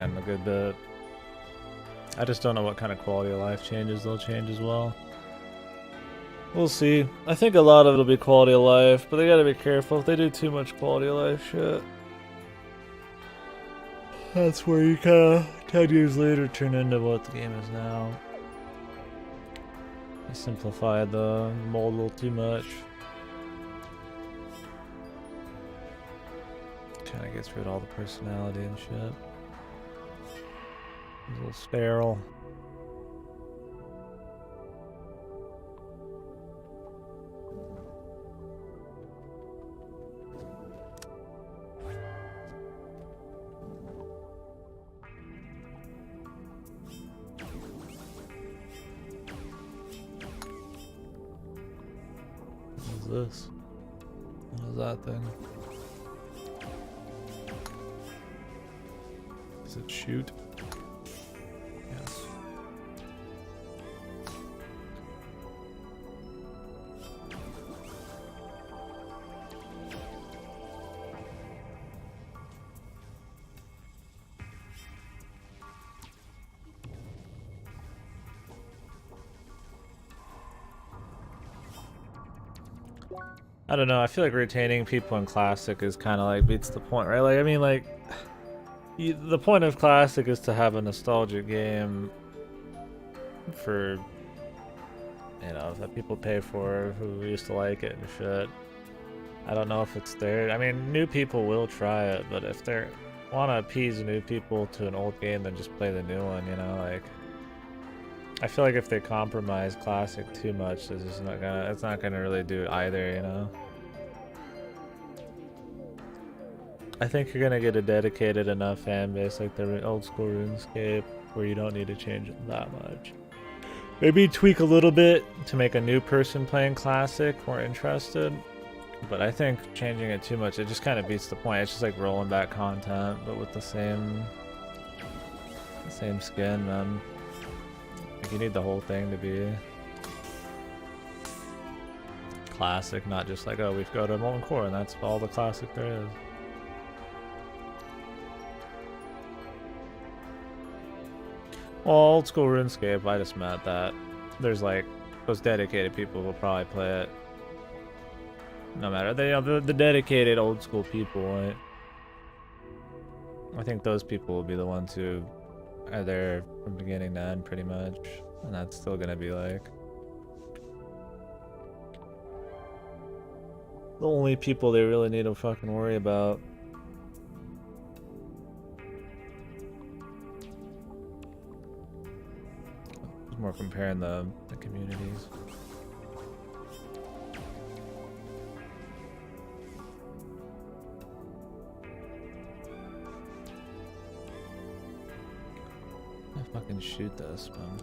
and a good bit. I just don't know what kind of quality of life changes they'll change as well. We'll see. I think a lot of it'll be quality of life, but they gotta be careful if they do too much quality of life shit. That's where you kinda 10 years later turn into what the game is now. They simplified the mold a little too much. Kinda gets rid of all the personality and shit. It's a little sterile. This? What is that thing? Does it shoot? Yes. I don't know, I feel like retaining people in Classic is kind of like beats the point, right? Like, I mean, like, the point of Classic is to have a nostalgic game for, you know, that people pay for who used to like it and shit. I don't know if it's there. I mean, new people will try it, but if they want to appease new people to an old game, then just play the new one, you know, like. I feel like if they compromise Classic too much, it's not gonna really do either, you know. I think you're gonna get a dedicated enough fan base like the old school RuneScape where you don't need to change it that much. Maybe tweak a little bit to make a new person playing Classic more interested, but I think changing it too much, it just kind of beats the point. It's just like rolling back content, but with the same skin, man. You need the whole thing to be Classic, not just like, oh, we've got a Molten Core and that's all the Classic there is. Well, old school RuneScape, I just meant that there's like those dedicated people who will probably play it no matter, the dedicated old school people, right? I think those people will be the ones who are there from beginning to end pretty much, and that's still gonna be like the only people they really need to fucking worry about. It's more comparing the communities. Fucking shoot this, man.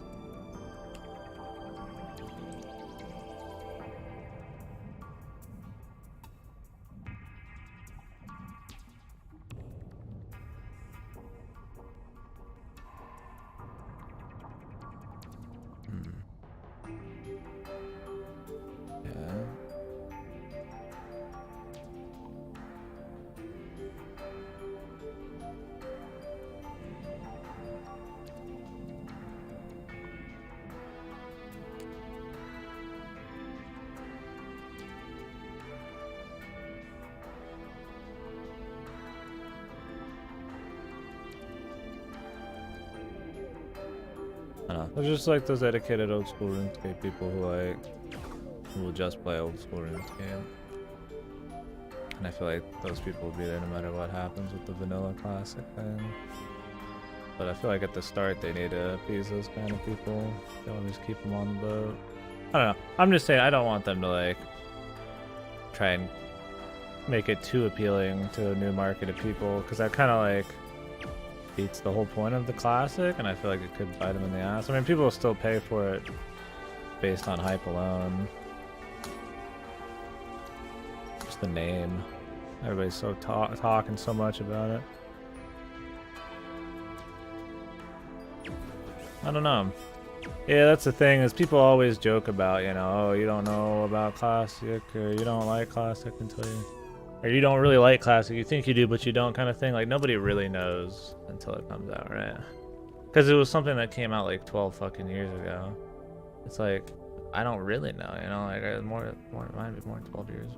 Yeah. I don't know. There's just like those dedicated old school RuneScape people who will just play old school RuneScape. And I feel like those people will be there no matter what happens with the vanilla Classic thing. But I feel like at the start they need to appease those kind of people. They want to just keep them on the boat. I don't know. I'm just saying I don't want them to like try and make it too appealing to a new market of people, because that kind of like beats the whole point of the Classic, and I feel like it could bite them in the ass. I mean, people will still pay for it based on hype alone. Just the name. Everybody's so talking so much about it. I don't know. Yeah, that's the thing, is people always joke about, you know, oh, you don't know about Classic, or you don't like Classic until you Or you don't really like Classic, you think you do, but you don't kind of thing. Like, nobody really knows until it comes out, right? Because it was something that came out like 12 fucking years ago. It's like, I don't really know, you know? Like, it might be more than 12 years.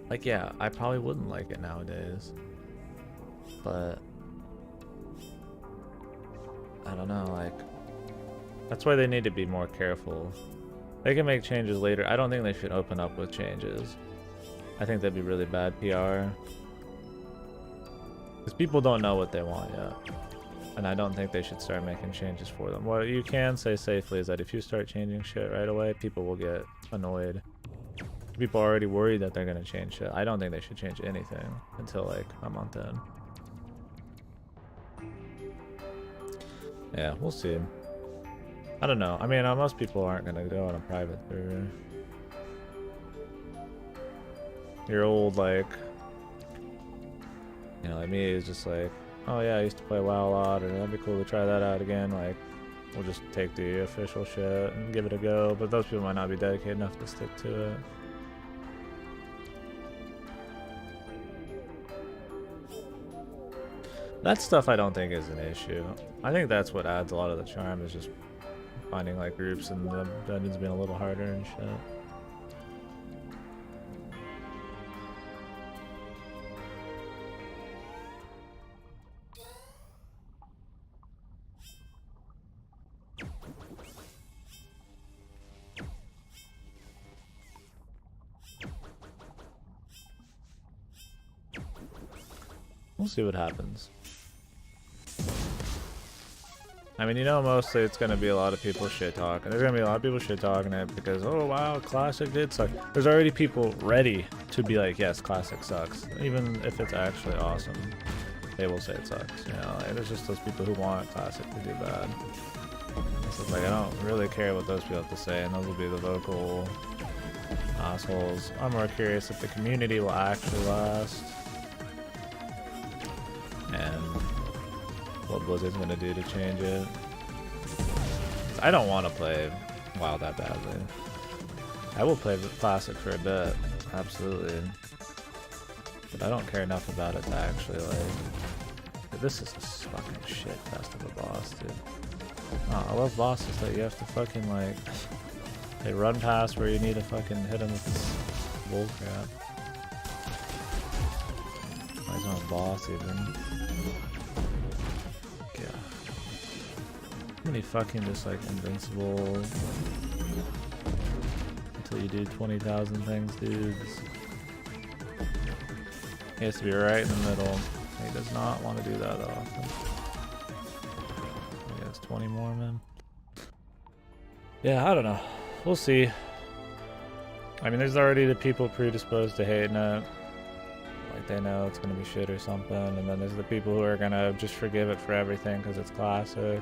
Like, yeah, I probably wouldn't like it nowadays. But I don't know, like, that's why they need to be more careful. They can make changes later. I don't think they should open up with changes. I think that'd be really bad PR. Because people don't know what they want yet. And I don't think they should start making changes for them. What you can say safely is that if you start changing shit right away, people will get annoyed. People are already worried that they're going to change shit. I don't think they should change anything until like a month in. Yeah, we'll see. I don't know. I mean, most people aren't going to go on a private server. Your old, like, you know, like me is just like, oh yeah, I used to play WoW a lot, or that'd be cool to try that out again. Like, we'll just take the official shit and give it a go. But those people might not be dedicated enough to stick to it. That stuff I don't think is an issue. I think that's what adds a lot of the charm, is just finding like groups and the dungeons being a little harder and shit. We'll see what happens. I mean, you know, mostly it's gonna be a lot of people shit talking. There's gonna be a lot of people shit talking it because, oh wow, Classic did suck. There's already people ready to be like, yes, Classic sucks. Even if it's actually awesome, they will say it sucks. You know, like, there's just those people who want Classic to do bad. So it's like, I don't really care what those people have to say, and those will be the vocal assholes. I'm more curious if the community will actually last. And what Blizzard's gonna do to change it. I don't want to play WoW that badly. I will play Classic for a bit, absolutely. But I don't care enough about it to actually like... This is a fucking shit fest of a boss, dude. Oh, I love bosses that you have to fucking like... They run past where you need to fucking hit them with this bullcrap. Why is not a boss even? How many fucking just like invincible until you do 20,000 things, dudes. He has to be right in the middle. He does not want to do that often. He has 20 more, man. Yeah, I don't know. We'll see. I mean, there's already the people predisposed to hating it. Like, they know it's gonna be shit or something. And then there's the people who are gonna just forgive it for everything because it's Classic.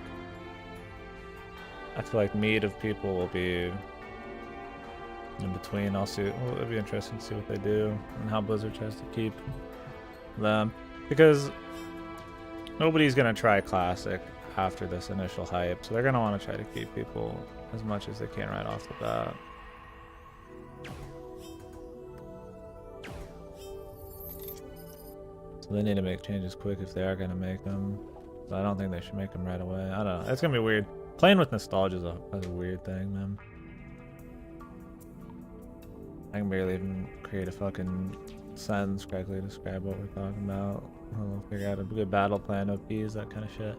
I feel like meat of people will be in between. I'll see. Well, it'll be interesting to see what they do and how Blizzard tries to keep them, because nobody's gonna try Classic after this initial hype, so they're gonna want to try to keep people as much as they can right off the bat. So they need to make changes quick if they are gonna make them. But I don't think they should make them right away. I don't know. It's gonna be weird. Playing with nostalgia is a weird thing, man. I can barely even create a fucking sentence correctly to describe what we're talking about. I'll figure out a good battle plan, OPs, that kind of shit.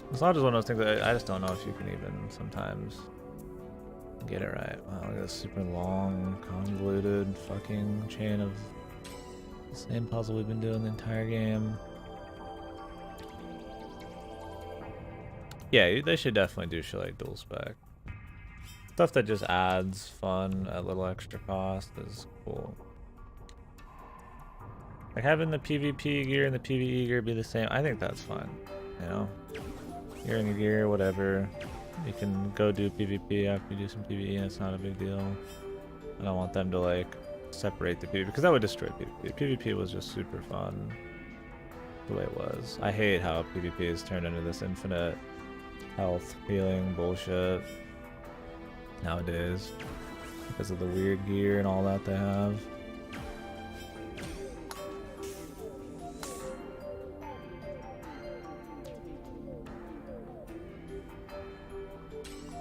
Nostalgia is one of those things that I just don't know if you can even sometimes get it right. Wow, look at this super long, convoluted fucking chain of the same puzzle we've been doing the entire game. Yeah, they should definitely do shit like dual spec. Stuff that just adds fun at little extra cost is cool. Like having the PvP gear and the PvE gear be the same, I think that's fun. You know? You're in your gear, whatever. You can go do PvP after you do some PvE and it's not a big deal. I don't want them to like separate the PvP because that would destroy PvP. PvP was just super fun the way it was. I hate how PvP has turned into this infinite health healing bullshit nowadays because of the weird gear and all that they have.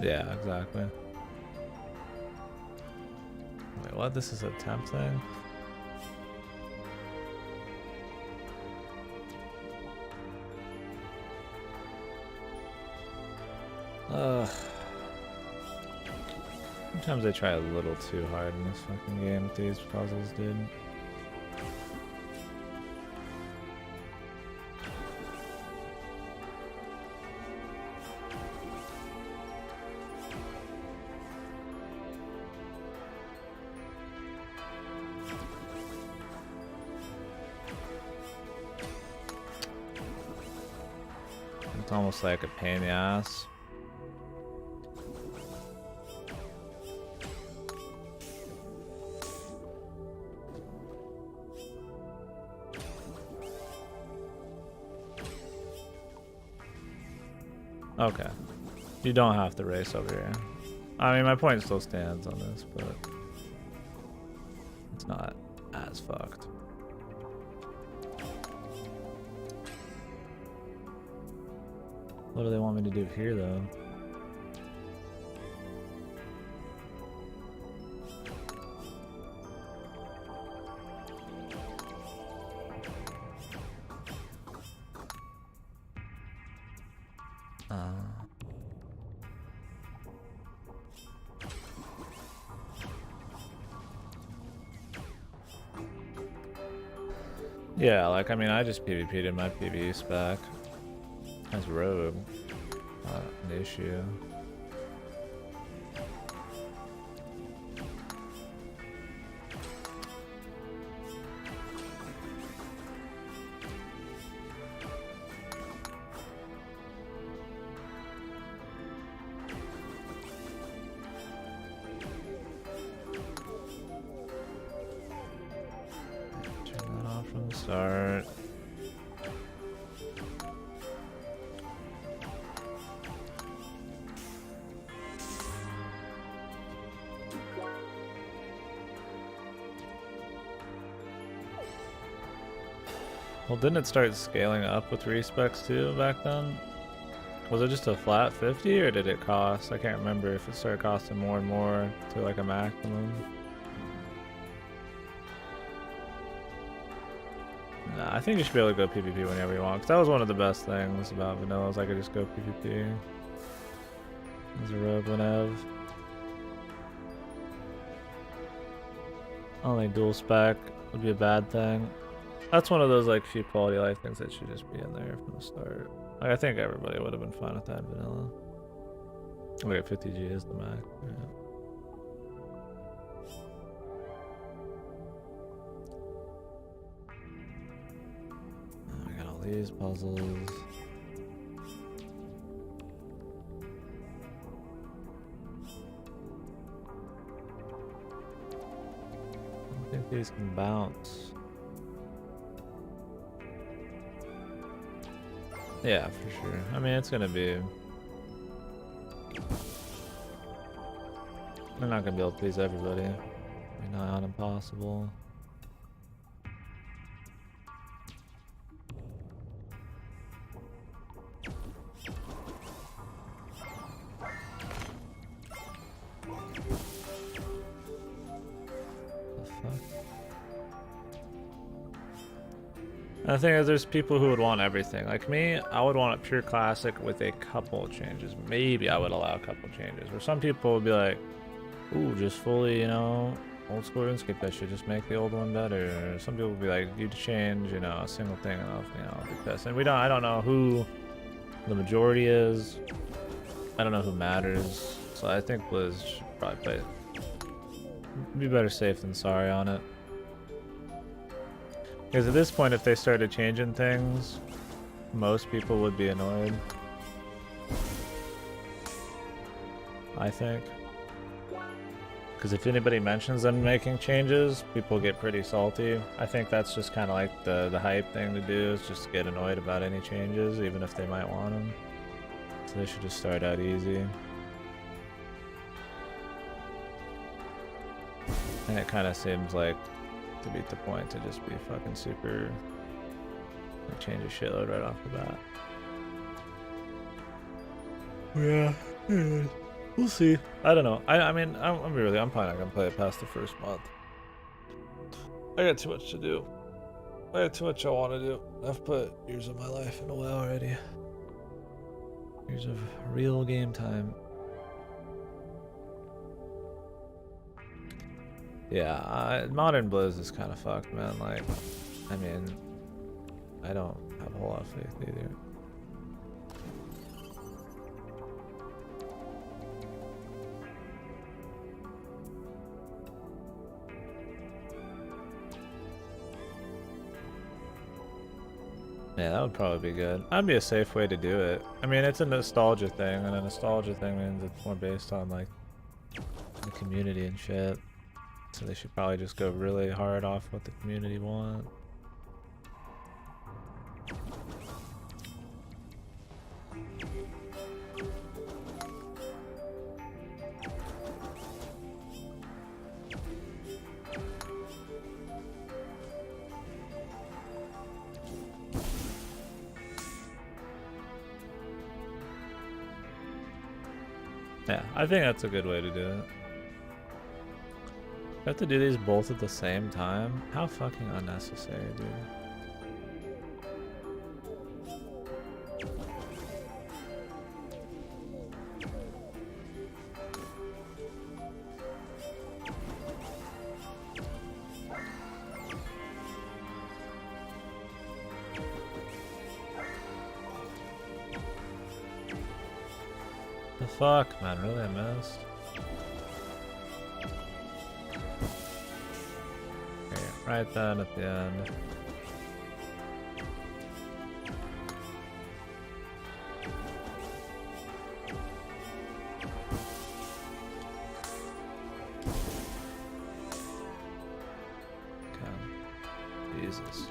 Yeah, exactly. Wait, what? This is a temp thing? Sometimes I try a little too hard in this fucking game with these puzzles, dude. It's almost like a pain in the ass. Okay. You don't have to race over here. I mean, my point still stands on this, but it's not as fucked. What do they want me to do here, though? Yeah, like, I mean, I just PvP'd in my PvE spec. As rogue. Not an issue. From the start. Well, didn't it start scaling up with respecs too back then? Was it just a flat 50 or did it cost? I can't remember if it started costing more and more to like a maximum. Nah, I think you should be able to go PvP whenever you want, because that was one of the best things about vanilla, is I could just go PvP as a rogue whenever. I don't think dual spec would be a bad thing. That's one of those like few quality life things that should just be in there from the start. Like, I think everybody would have been fine with that vanilla. Okay, 50G is the max. Yeah. These puzzles. I think these can bounce. Yeah, for sure. I mean, it's gonna be... We're not gonna be able to please everybody. Maybe not impossible. The thing is, there's people who would want everything. Like me, I would want a pure classic with a couple of changes. Maybe I would allow a couple of changes. Where some people would be like, ooh, just fully, you know, old school RuneScape, that should just make the old one better. Or some people would be like, you change, you know, a single thing enough, you know, I'll be pissed. And I don't know who the majority is. I don't know who matters. So I think Blizz should probably play it. Be better safe than sorry on it. Because at this point, if they started changing things, most people would be annoyed. I think. Because if anybody mentions them making changes, people get pretty salty. I think that's just kind of like the hype thing to do, is just get annoyed about any changes, even if they might want them. So they should just start out easy. And it kind of seems like, to beat the point, to just be fucking super, like, change a shitload right off the bat. Yeah. We'll see. I don't know. I mean, I'm probably not gonna play it past the first month. I got too much to do. I got too much I want to do. I've put years of my life in a while already. Years of real game time. Yeah, Modern Blizz is kind of fucked, man. Like, I mean, I don't have a whole lot of faith either. Yeah, that would probably be good. That'd be a safe way to do it. I mean, it's a nostalgia thing, and a nostalgia thing means it's more based on, like, the community and shit. So they should probably just go really hard off what the community wants. Yeah, I think that's a good way to do it. I have to do these both at the same time? How fucking unnecessary, dude. The fuck, man, really I missed. Okay, right then at the end. Okay. Jesus.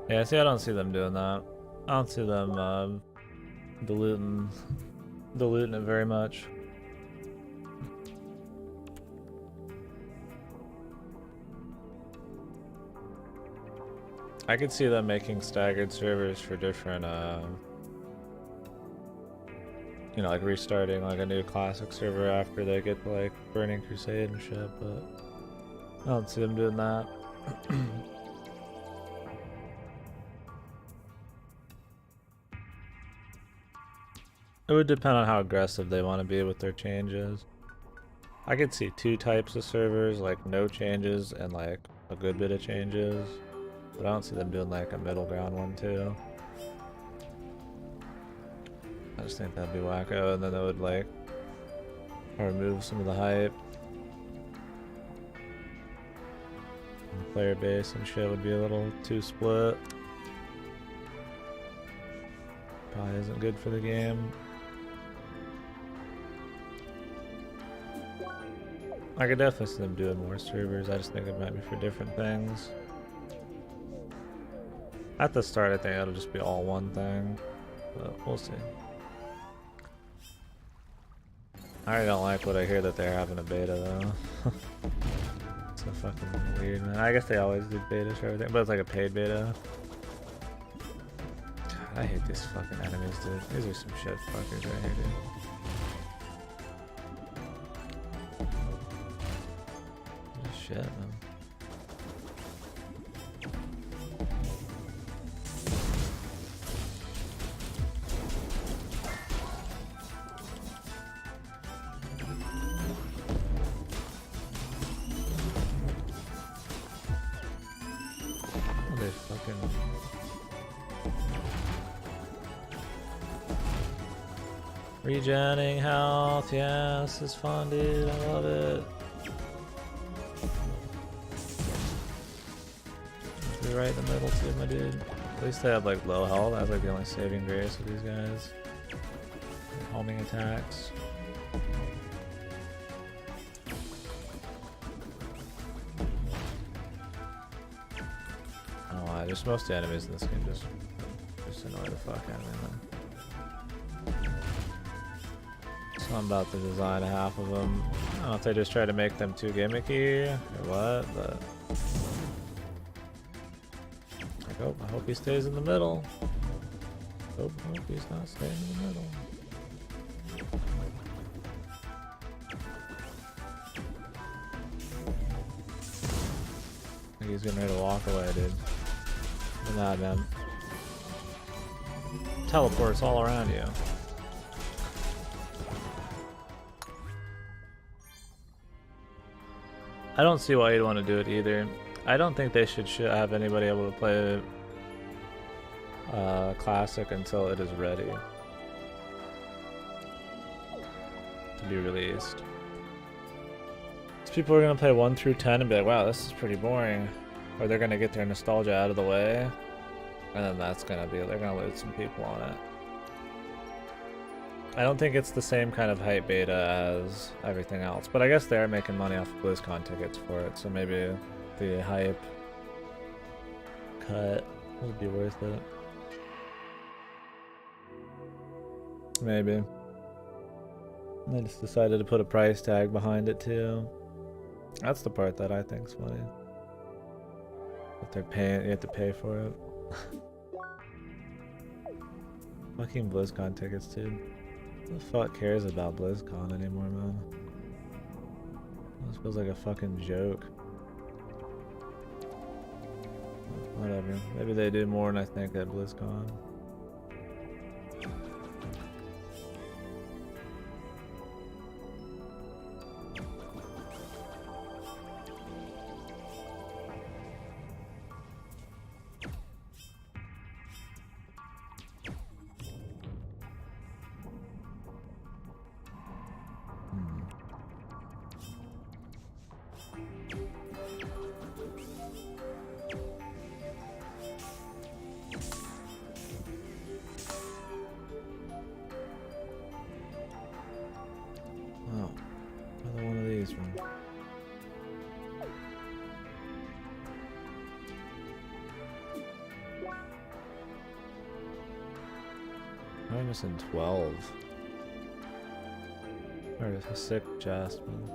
Yeah, see, I don't see them doing that. I don't see them diluting it very much. I could see them making staggered servers for different, you know, like restarting like a new classic server after they get to like Burning Crusade and shit, but I don't see them doing that. It would depend on how aggressive they want to be with their changes. I could see two types of servers, like no changes and like a good bit of changes. But I don't see them doing like a middle ground one too. I just think that'd be wacko, and then it would like remove some of the hype. And the player base and shit would be a little too split. Probably isn't good for the game. I could definitely see them doing more servers. I just think it might be for different things. At the start, I think it'll just be all one thing, but we'll see. I really don't like what I hear that they're having a beta though. It's so fucking weird, man. I guess they always do betas for everything, but it's like a paid beta. God, I hate these fucking enemies, dude. These are some shit fuckers right here, dude. Shit, man. They fucking... Regenning health, yeah, this is fun, dude. I love it. Right in the middle too, my dude. At least they have like low health. That's like the only saving grace with these guys. Homing attacks. Oh, why? Just most of the enemies in this game just annoy the fuck out of me, man. So I'm about to design half of them. I don't know if they just try to make them too gimmicky or what, but I hope he stays in the middle. Hope he's not staying in the middle. I think he's getting ready to walk away, dude. Look at that, man. Teleports all around you. I don't see why you'd want to do it either. I don't think they should have anybody able to play Classic until it is ready to be released. So people are going to play 1 through 10 and be like, wow, this is pretty boring. Or they're going to get their nostalgia out of the way. And then that's going to be, they're going to lose some people on it. I don't think it's the same kind of hype beta as everything else. But I guess they're making money off of BlizzCon tickets for it. So maybe the hype cut would be worth it. Maybe. They just decided to put a price tag behind it too. That's the part that I think's funny. If they're paying, you have to pay for it. Fucking BlizzCon tickets, dude. Who the fuck cares about BlizzCon anymore, man? This feels like a fucking joke. Whatever. Maybe they do more than I think at BlizzCon. I'm missing 12. Or a sick Jasmine.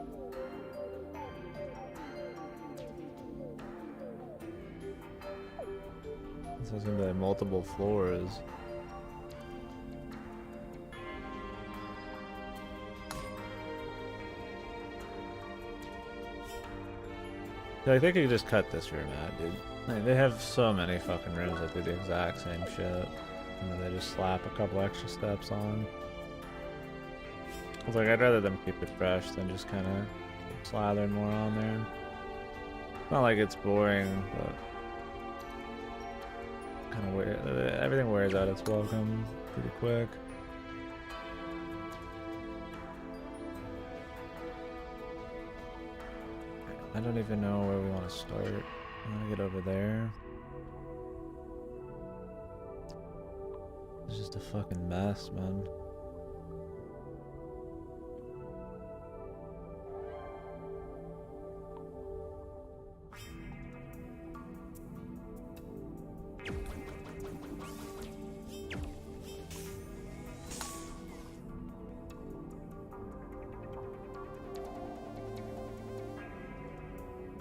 This is gonna be like multiple floors. Like they could just cut this room out, dude. Like, they have so many fucking rooms that do the exact same shit. And then they just slap a couple extra steps on. I was like, I'd rather them keep it fresh than just kind of slathering more on there. It's not like it's boring, but kind of weird. Everything wears out its welcome pretty quick. I don't even know where we want to start. I want to get over there. It's just a fucking mess, man.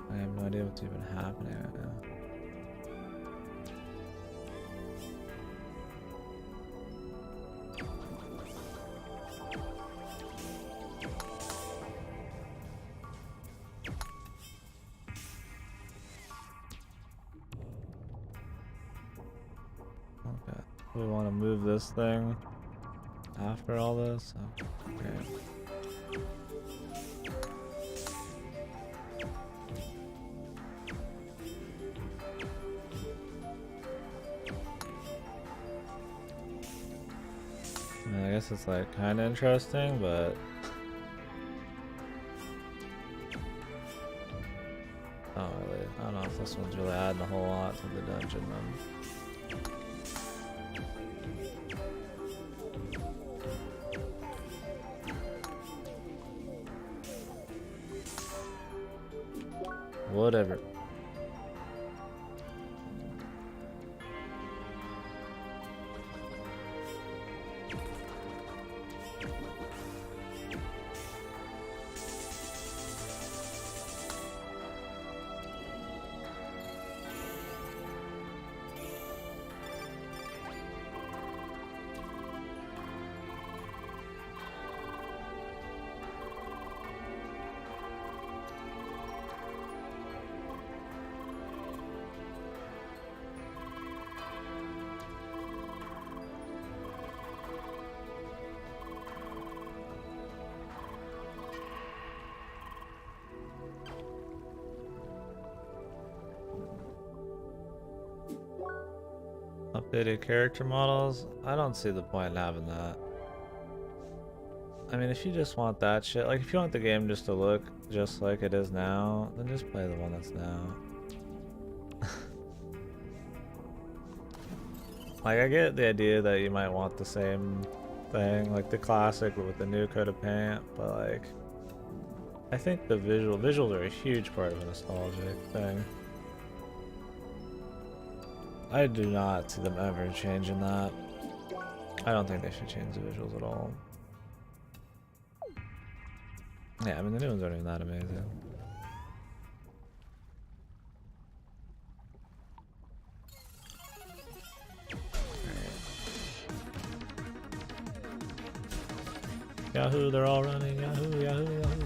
I have no idea what's even happening right now. Okay, we want to move this thing after all this? Okay. I guess it's like kind of interesting, but oh, really, I don't know if this one's really adding a whole lot to the dungeon then. Whatever. Video character models? I don't see the point in having that. I mean, if you just want that shit, like if you want the game just to look just like it is now, then just play the one that's now. Like, I get the idea that you might want the same thing, like the classic but with the new coat of paint, but like, I think the visuals are a huge part of a nostalgic thing. I do not see them ever changing that. I don't think they should change the visuals at all. Yeah, I mean, the new ones aren't even that amazing. Yahoo, they're all running. Yahoo, Yahoo, Yahoo.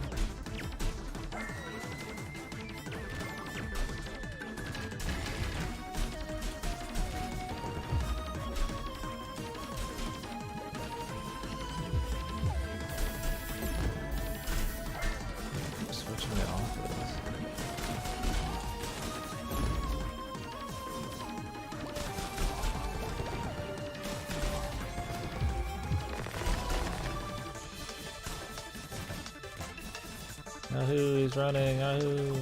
Switching it off of this. Yahoo, he's running, Yahoo!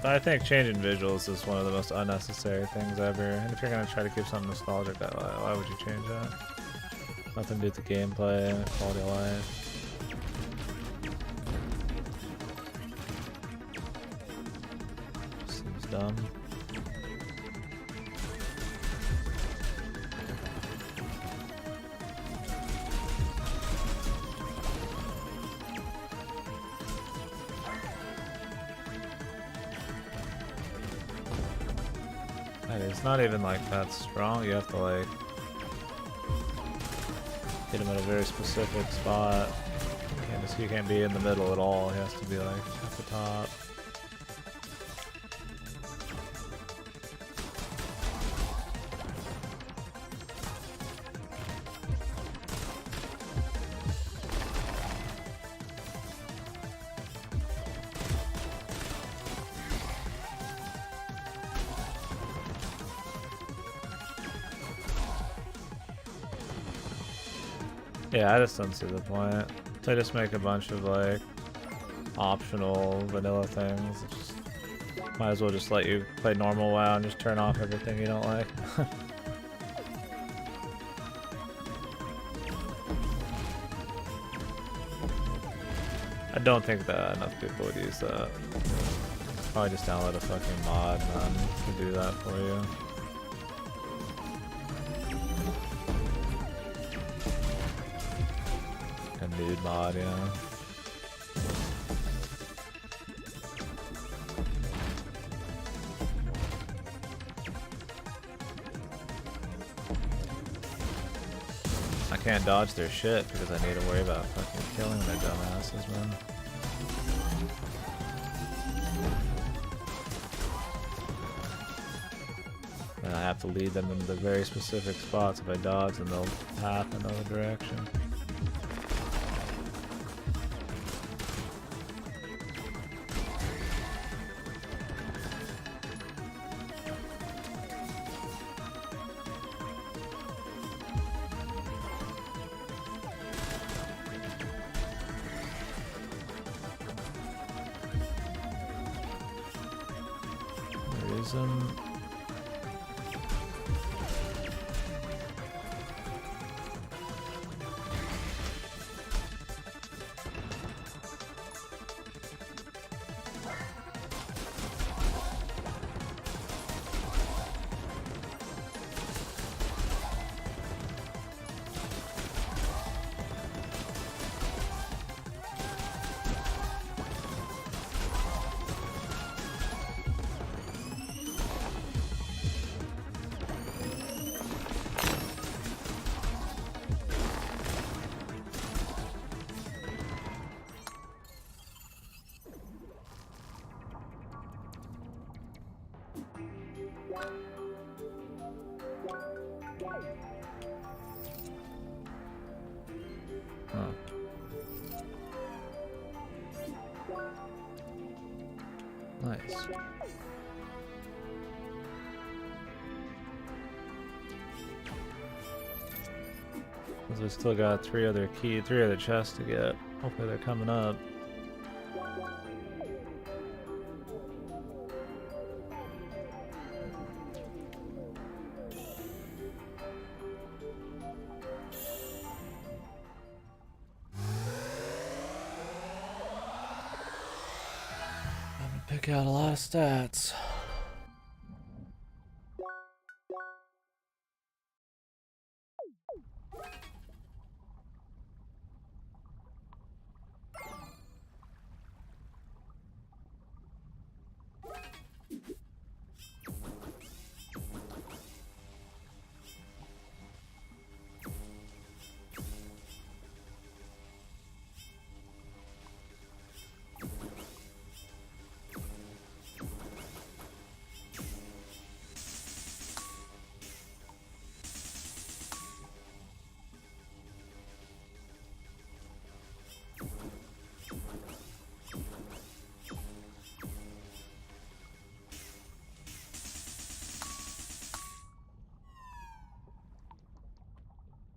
I think changing visuals is one of the most unnecessary things ever. And if you're gonna try to keep something nostalgic, why would you change that? Nothing to do with the gameplay, quality of life. Seems dumb. It's not even like that strong. You have to like hit him at a very specific spot. You can't be in the middle at all. He has to be like at the top. Yeah, I just don't see the point. They just make a bunch of like optional vanilla things. Just, might as well just let you play normal WoW and just turn off everything you don't like. I don't think that enough people would use that. Probably just download a fucking mod and to do that for you. Nude mod, you know. I can't dodge their shit because I need to worry about fucking killing their dumbasses, man. And I have to lead them into the very specific spots. If I dodge, then they'll path another direction. Nice. We still got three other chests to get. Hopefully they're coming up. I'm gonna pick out a lot of stats.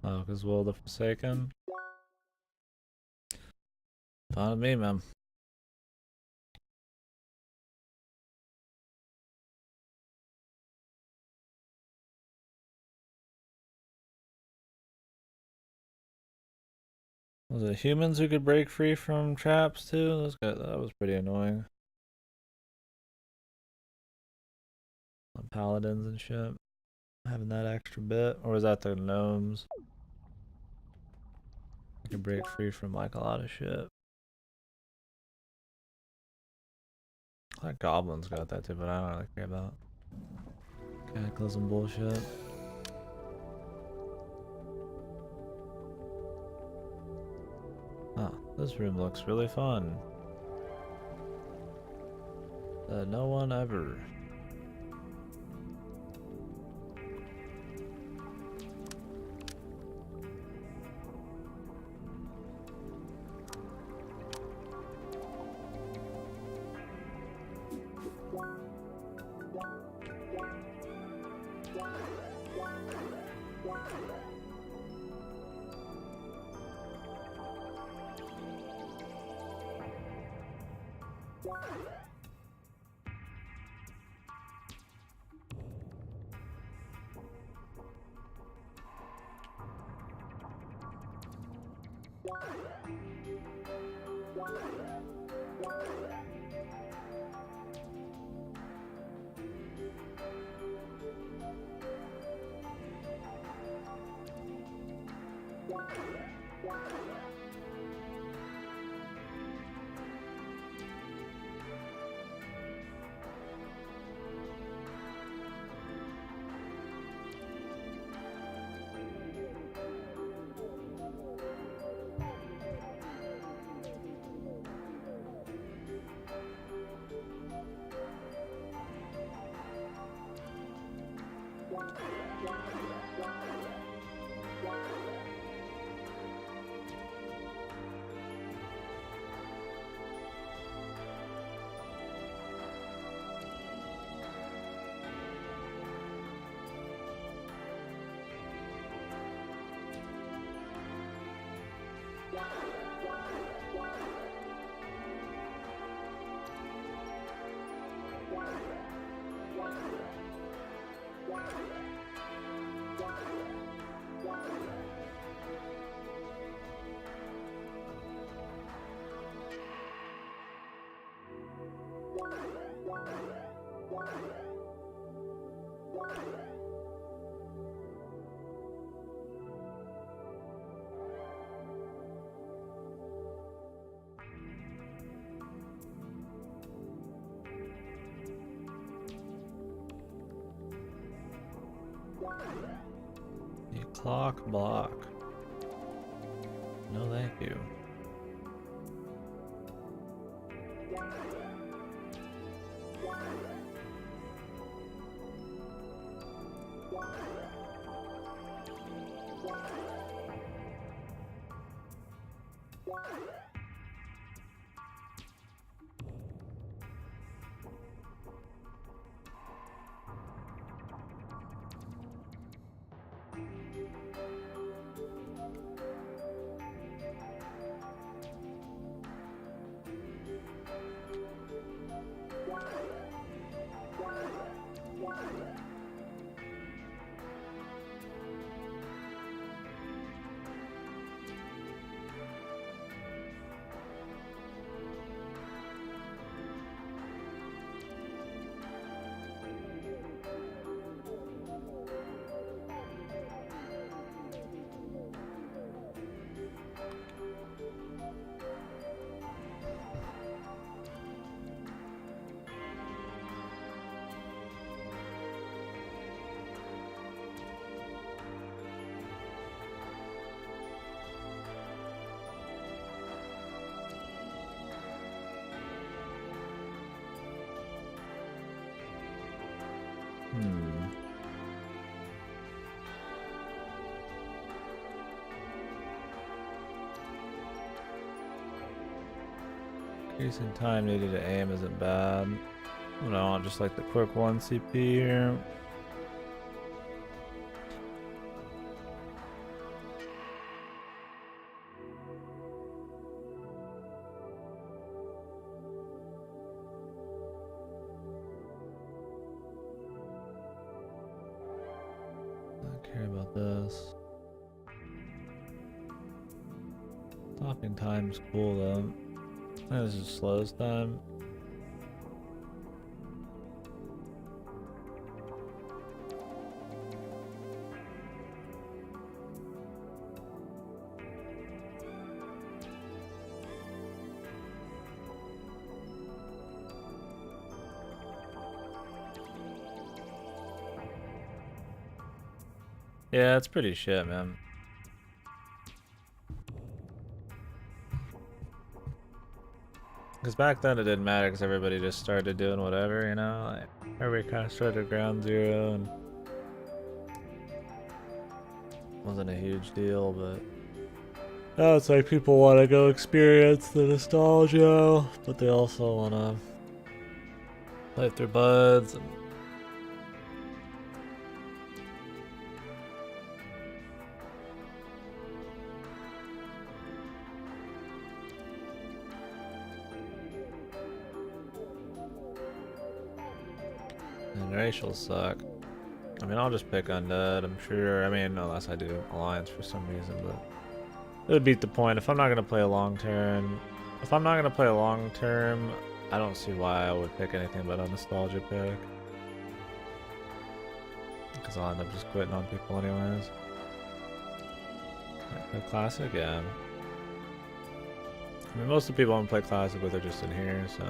Oh, because Will the Forsaken? Fine with me, man. Was it humans who could break free from traps too? That was pretty annoying. Paladins and shit. Having that extra bit. Or was that the gnomes? I can break free from like a lot of shit. Like goblins got that too, but I don't really care about cataclysm bullshit. Oh, this room looks really fun. No one ever. Clock block. No, thank you. Increasing time needed to aim isn't bad. I want just like the quick 1 CP here. Don't care about this. Stopping time's cool though. This just slows time. Yeah, it's pretty shit, man. Because back then it didn't matter because everybody just started doing whatever, you know? Like, everybody kind of started at ground zero and wasn't a huge deal, but now it's like people want to go experience the nostalgia, but they also want to play with their buds and racials suck. I mean, I'll just pick undead, I'm sure. I mean, unless I do alliance for some reason, but it would beat the point. If I'm not going to play a long term, I don't see why I would pick anything but a nostalgia pick. Because I'll end up just quitting on people anyways. Play classic, yeah. I mean, most of the people I'm play classic with are just in here, so.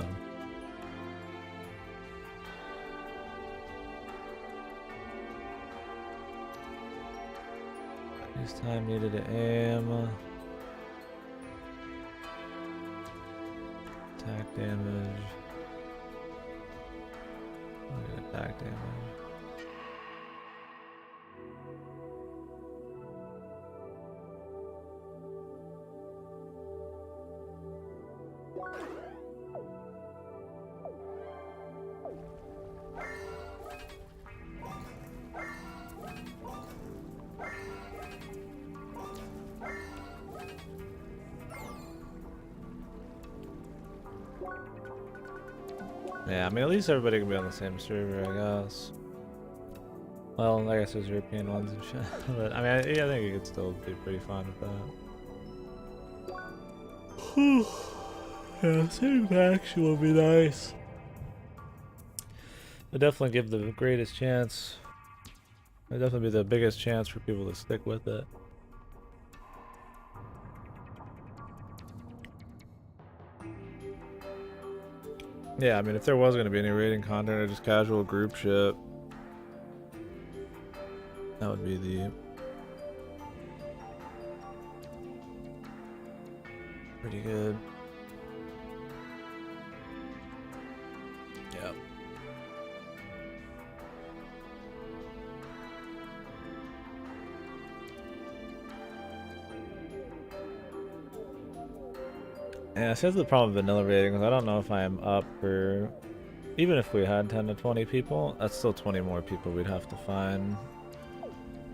This time needed to aim. Attack damage. Attack damage. Yeah, I mean, at least everybody can be on the same server, I guess. Well, I guess there's European ones and shit. But, I mean, I think you could still be pretty fine with that. Yeah, sitting faction would be nice. It'd definitely give the greatest chance. It'd definitely be the biggest chance for people to stick with it. Yeah, I mean, if there was going to be any raiding content or just casual group shit, that would be the pretty good. Yep. Yeah, so that's the problem with vanilla raiding, because I don't know if I am up for, even if we had 10 to 20 people, that's still 20 more people we'd have to find.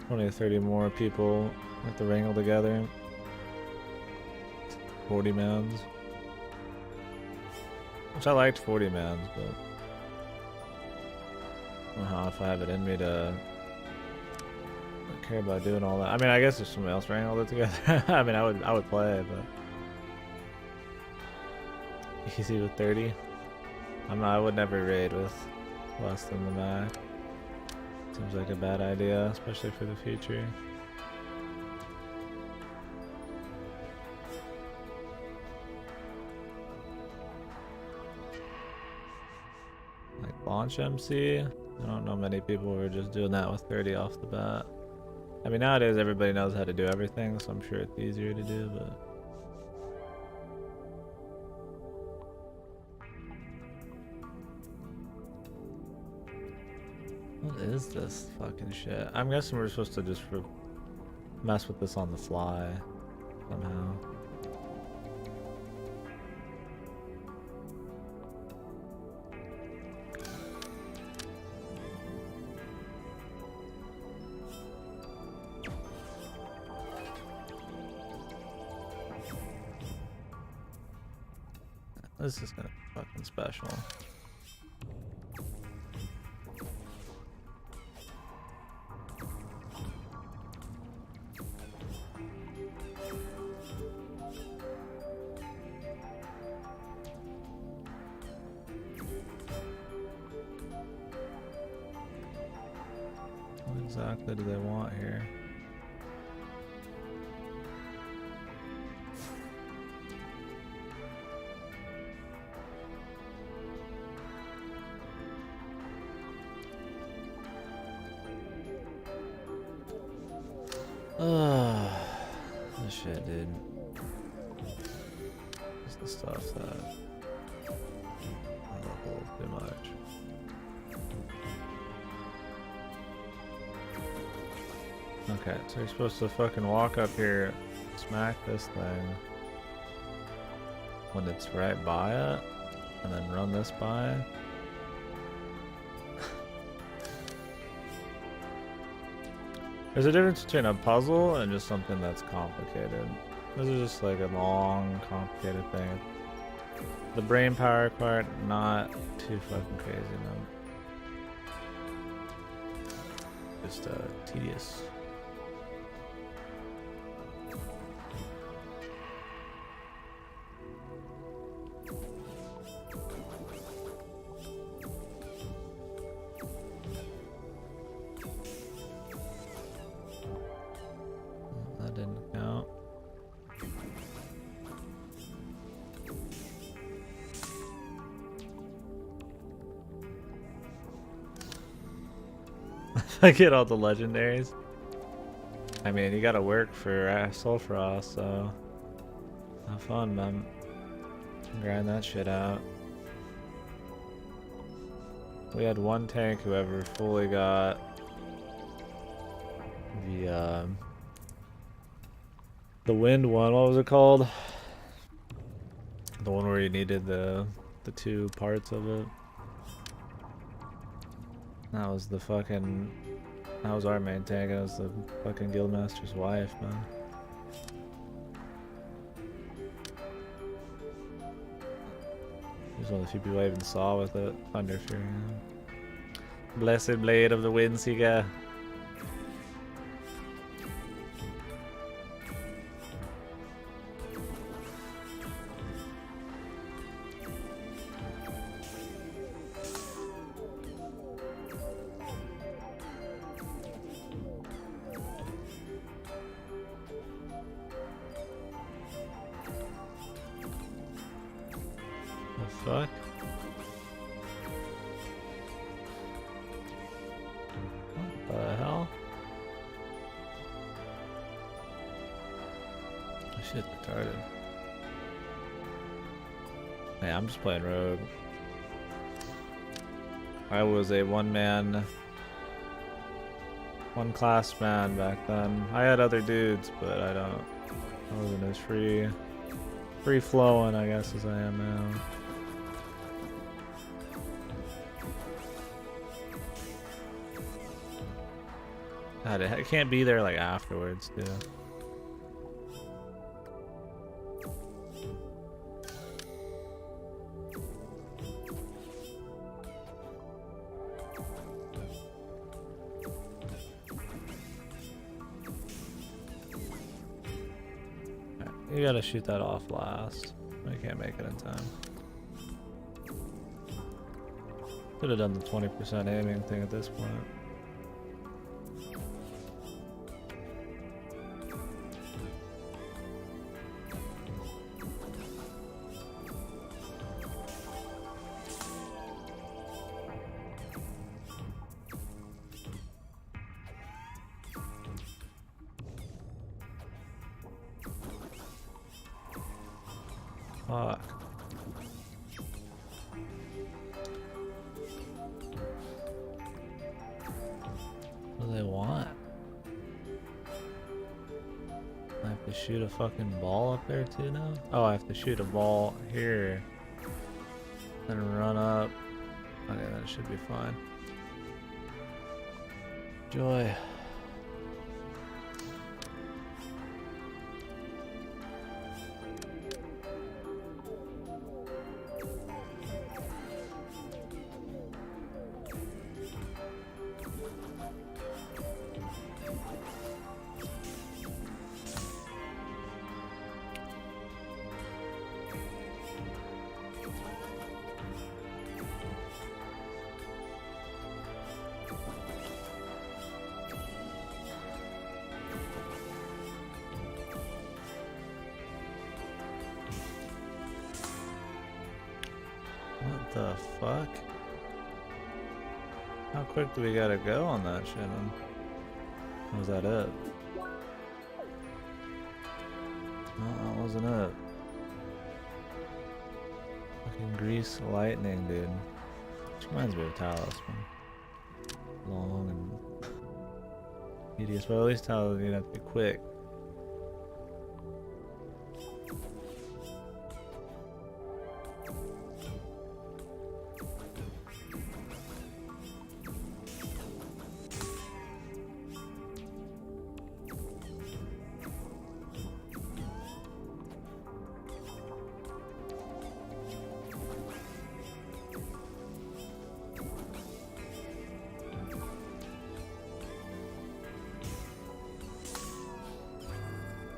20 to 30 more people we have to wrangle together. 40 mans. Which I liked 40 mans, but I don't know if I have it in me to care about doing all that. I mean, I guess if somebody else wrangled it together, I mean, I would play, but easy with 30. I would never raid with less than the max. Seems like a bad idea, especially for the future. Like launch MC? I don't know many people who are just doing that with 30 off the bat. I mean, nowadays everybody knows how to do everything, so I'm sure it's easier to do, but What is this fucking shit? I'm guessing we're supposed to just mess with this on the fly somehow. This is gonna be fucking special. What exactly do they want here? This shit, dude. This is the stuff that I don't hold too much. Okay, so you're supposed to fucking walk up here, smack this thing when it's right by it, and then run this by. There's a difference between a puzzle and just something that's complicated. This is just like a long, complicated thing. The brain power part, not too fucking crazy, no. Just tedious. That didn't count. I get all the legendaries. I mean, you gotta work for Sulfuros, so have fun, man. Grind that shit out. We had one tank who ever fully got the wind one. What was it called? The one where you needed the two parts of it. That was the fucking. That was our main tank. That was the fucking guildmaster's wife, man. He was one of the few people I even saw with it. Thunder Fury. Blessed blade of the Windseeker. Fuck. What the hell? This shit's retarded. Hey, I'm just playing rogue. I was a one class man back then. I had other dudes, but I wasn't as free flowing, I guess, as I am now. God, it can't be there like afterwards, too. You gotta shoot that off last. I can't make it in time. Could have done the 20% aiming thing at this point. Fuck. to shoot a fucking ball up there too now? Oh, I have to shoot a ball here. Then run up. Okay, that should be fine. Joy. What the fuck? How quick do we gotta go on that shit? Was that it? No, that wasn't it. Fucking grease lightning, dude. Which reminds me of Talos, man. Long and tedious, but at least Talos, you have to be quick.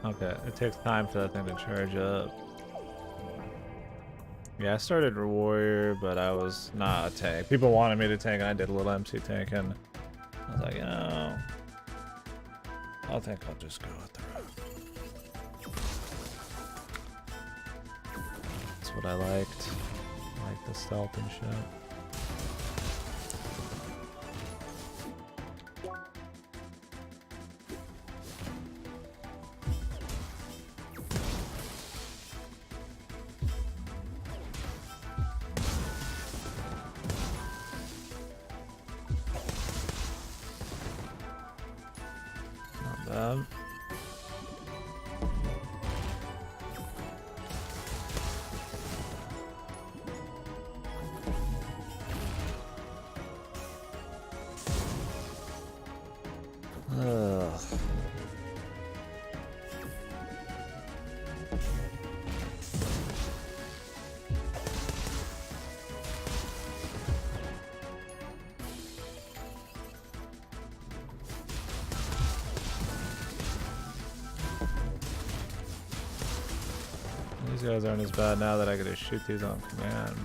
Okay, it takes time for that thing to charge up. Yeah, I started Warrior, but I was not a tank. People wanted me to tank, and I did a little MC tank, and I was like, you know, I think I'll just go with the road. That's what I liked. I like the stealth and shit. Not bad. Ugh. These guys aren't as bad now that I can just shoot these on command.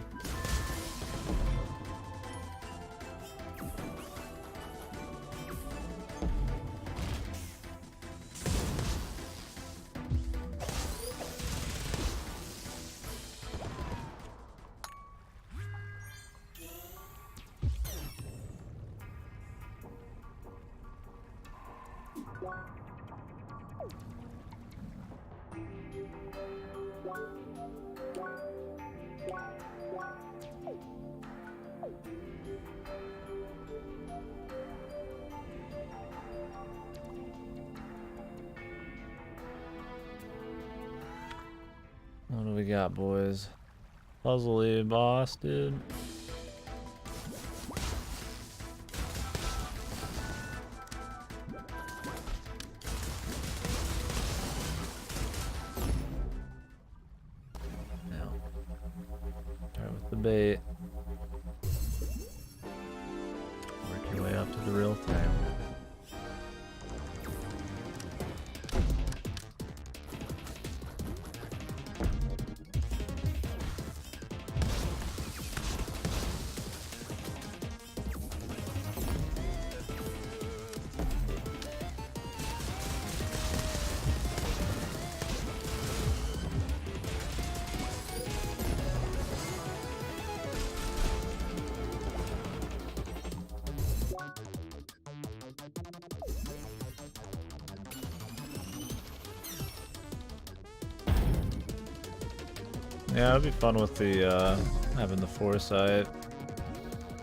What do we got, boys? Puzzly boss, dude. Now, start with the bait. Work your way up to the real thing. Yeah, it'd be fun with the having the foresight.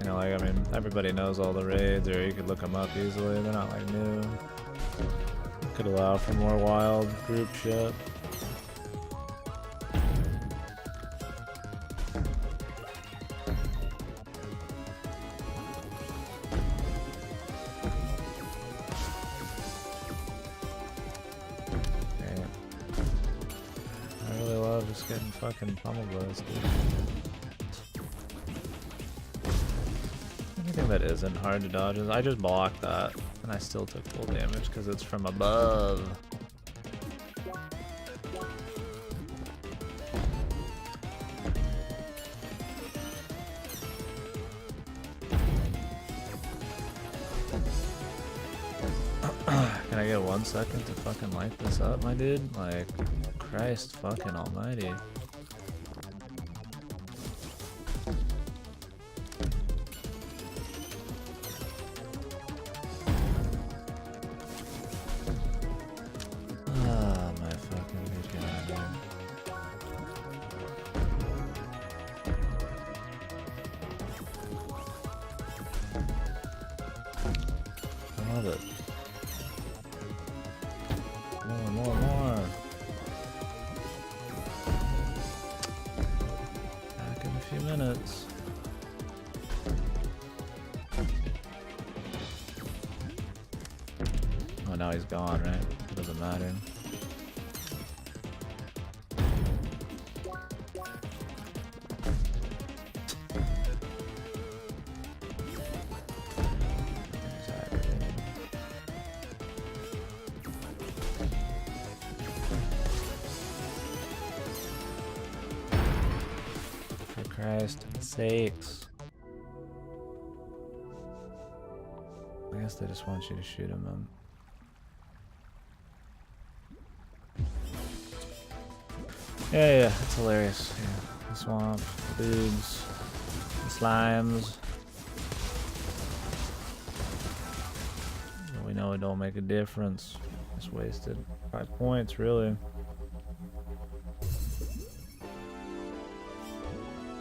You know, like, I mean, everybody knows all the raids, or you could look them up easily. They're not like new. Could allow for more wild group shit. Getting fucking pummel blows, dude. Anything that isn't hard to dodge is I just blocked that and I still took full damage because it's from above. Can I get 1 second to fucking light this up, my dude? Like, Christ fucking almighty. Ah, my fucking god. I love it. More. Back in a few minutes. Oh, now he's gone, right? It doesn't matter. Christ's sakes. I guess they just want you to shoot him, man. Yeah, it's hilarious. Yeah. The swamp, the dudes, the slimes. We know it don't make a difference. Just wasted 5 points, really.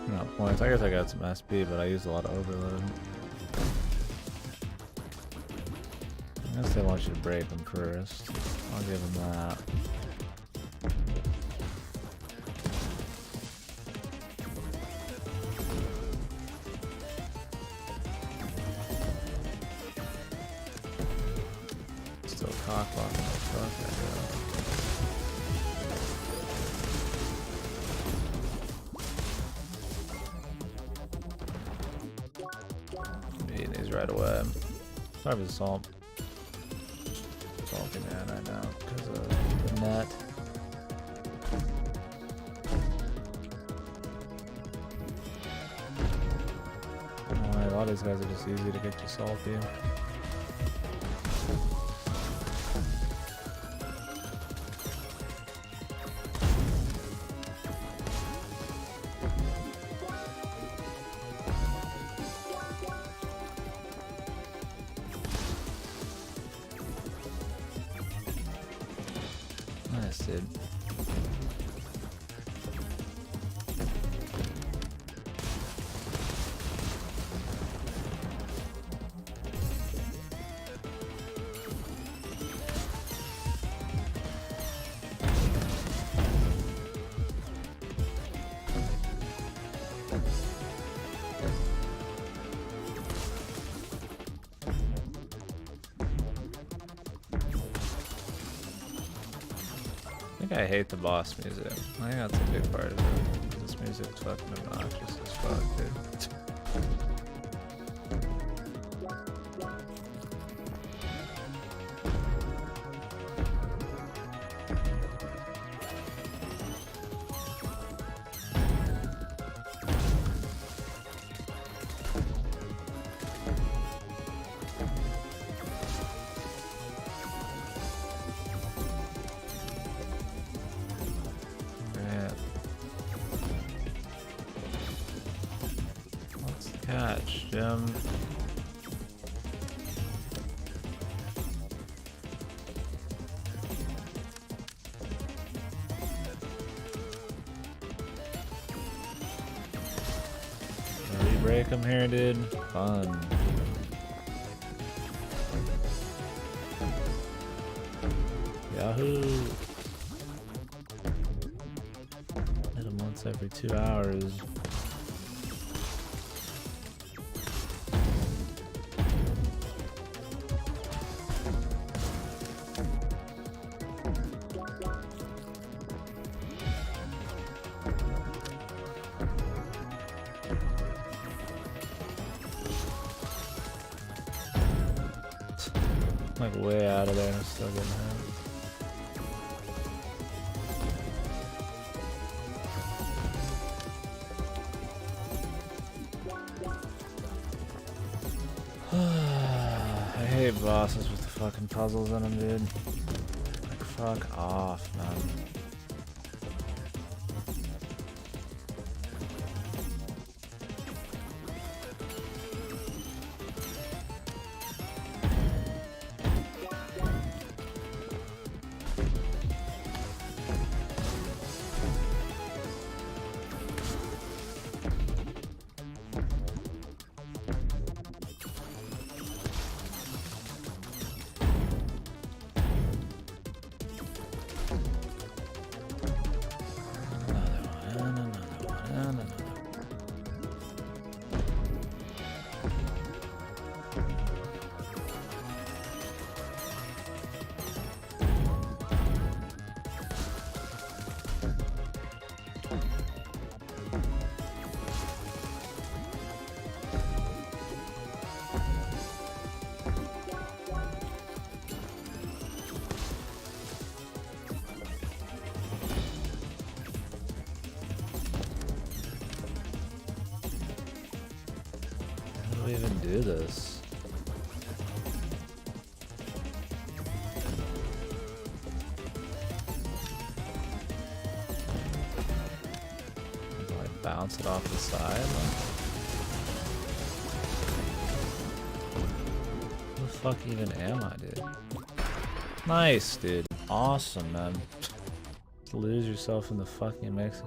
Not points. I guess I got some SP, but I used a lot of overload. I guess they want you to break them first. I'll give them that. Still cock blocking the fuck that guy. Right away. Sorry for the salt. Salty man right now because of the net. A lot of these guys are just easy to get you salty. Nice, dude. I think I hate the boss music. I think that's a big part of it. This music's fucking obnoxious as fuck, dude. Catch, Jim. Re-break him here, dude. Fun. Yahoo! Hit him once every 2 hours. I'm like way out of there and I'm still getting hurt. I hate bosses with the fucking puzzles in them, dude. Like, fuck off, man. How do we even do this? Do I bounce it off the side? Who the fuck even am I, dude? Nice, dude. Awesome, man. Lose yourself in the fucking Mexican.